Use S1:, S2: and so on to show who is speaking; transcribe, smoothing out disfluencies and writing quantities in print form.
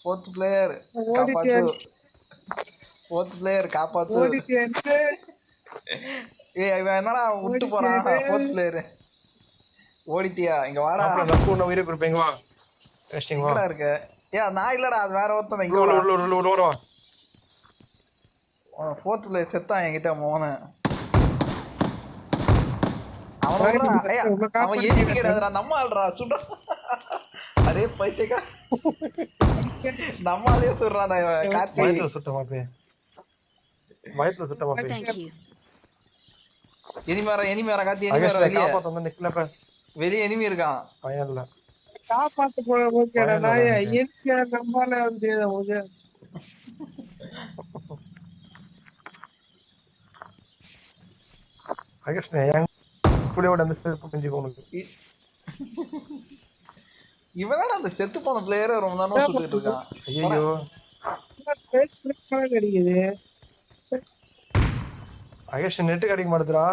S1: fourth player காப்பாத்து fourth player காப்பாத்து
S2: ஓடிட்டே
S1: ஏய் இவன் என்னடா விட்டு போறான் फोर्थ प्लेयर ஓடிட்டியா இங்க வாடா
S3: நான் உயிரை கொடுப்பேங்க வா டெஸ்டிங் வா
S1: எங்கடா இருக்க ஏய் நான் இல்லடா அது வேற ஒருத்தன் இங்க
S3: உள்ள
S1: வாடா
S3: உள்ள உள்ள வா
S1: फोर्थ प्लेयर செத்தான் என்கிட்ட மோன அவன் எதிரி கிடையாதுடா நம்ம ஆள்றா சுடா அரே பைத்தியக்கா நம்ம ஆளே சுடுறான்டா இவன் கார்த்தி
S3: வயித்துல சுட்ட மாப்பே
S1: எனிமி வர கார்த்தி எனிமி வர வெளிய
S3: காப்பாத்த வந்து நிக்கலப்ப
S1: வெளிய எனிமி இருக்கான்
S3: பயம் இல்ல
S2: காப்பாத்து போற ஓகேடா நான் இயற்கையா நம்பால வந்து ஓகே
S3: அகஸ்ட் கூடயோட மிஸ் புரிஞ்சு போனுது
S1: இவனால அந்த செத்து போன பிளேயரை ரொம்ப நேரம் சுத்திட்டு இருக்கான்
S3: ஐயோ
S2: கிடைக்குது
S3: அகஸ்ட் நெட் கிடைக்க மாட்டேதுடா